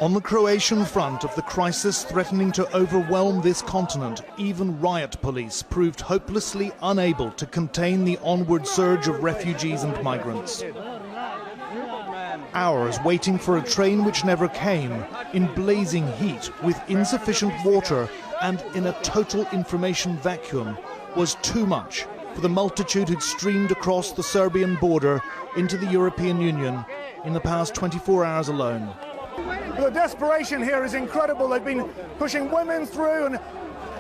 On the Croatian front of the crisis threatening to overwhelm this continent, even riot police proved hopelessly unable to contain the onward surge of refugees and migrants. Hours waiting for a train which never came, in blazing heat, with insufficient water and in a total information vacuum, was too much for the multitude who'd streamed across the Serbian border into the European Union in the past 24 hours alone. The desperation here is incredible. They've been pushing women through and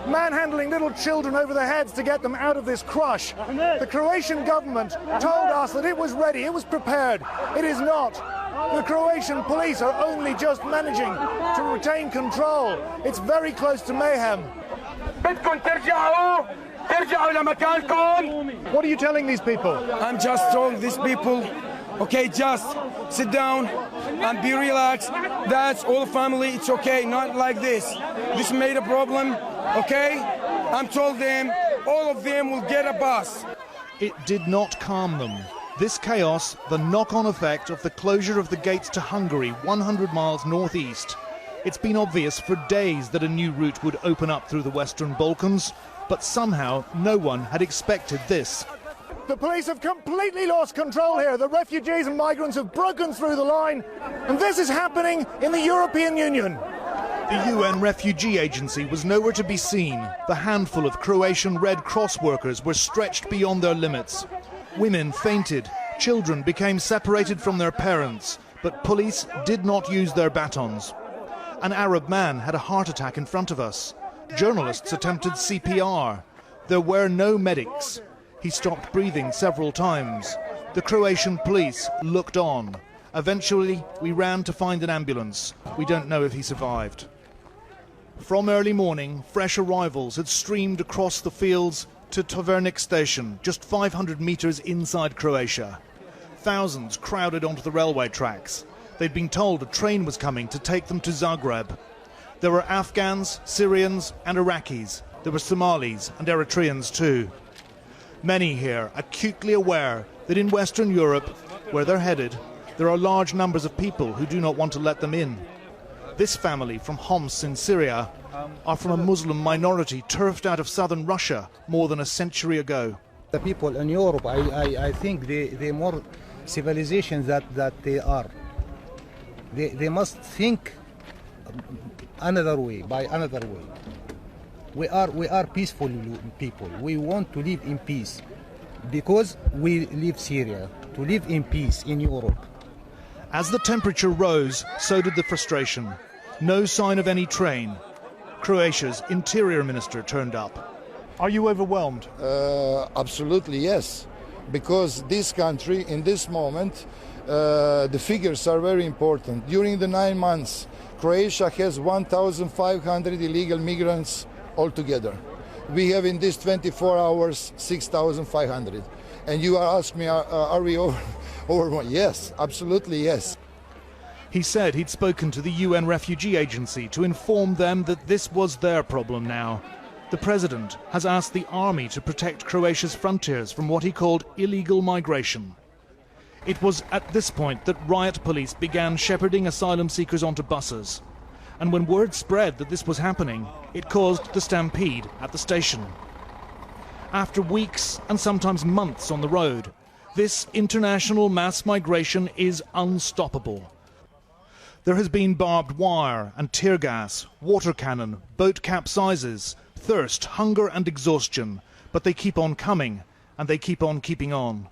manhandling little children over their heads to get them out of this crush. The Croatian government told us that it was ready, it was prepared. It is not. The Croatian police are only just managing to retain control. It's very close to mayhem. What are you telling these people? I'm just telling these people, okay, just sit down and be relaxed. That's all family, it's okay, not like this. This made a problem, okay? I'm told them, all of them will get a bus. It did not calm them. This chaos, the knock-on effect of the closure of the gates to Hungary 100 miles northeast. It's been obvious for days that a new route would open up through the Western Balkans, but somehow no one had expected this. The police have completely lost control here. The refugees and migrants have broken through the line, and this is happening in the European Union. The UN Refugee Agency was nowhere to be seen. The handful of Croatian Red Cross workers were stretched beyond their limits. Women fainted, children became separated from their parents, but police did not use their batons. An Arab man had a heart attack in front of us. Journalists attempted CPR. There were no medics. He stopped breathing several times. The Croatian police looked on. Eventually, we ran to find an ambulance. We don't know if he survived. From early morning, fresh arrivals had streamed across the fields to Tovarnik station, just 500 meters inside Croatia. Thousands crowded onto the railway tracks. They'd been told a train was coming to take them to Zagreb. There were Afghans, Syrians and Iraqis. There were Somalis and Eritreans too. Many here acutely aware that in Western Europe, where they're headed, there are large numbers of people who do not want to let them in. This family from Homs in Syria are from a Muslim minority turfed out of southern Russia more than a century ago. The people in Europe, I think they're more civilization that they are. They must think another way, by another way. We are peaceful people. We want to live in peace because we leave Syria to live in peace in Europe. As the temperature rose, so did the frustration. No sign of any train. Croatia's interior minister turned up. Are you overwhelmed? Absolutely, yes. Because this country, in this moment, the figures are very important. During the 9 months, Croatia has 1,500 illegal migrants altogether. We have in these 24 hours 6,500. And you are asking me, are we over? Yes, absolutely yes. He said he'd spoken to the UN Refugee Agency to inform them that this was their problem now. The president has asked the army to protect Croatia's frontiers from what he called illegal migration. It was at this point that riot police began shepherding asylum seekers onto buses. And when word spread that this was happening, it caused the stampede at the station. After weeks and sometimes months on the road, this international mass migration is unstoppable. There has been barbed wire and tear gas, water cannon, boat capsizes, thirst, hunger and exhaustion, but they keep on coming and they keep on keeping on.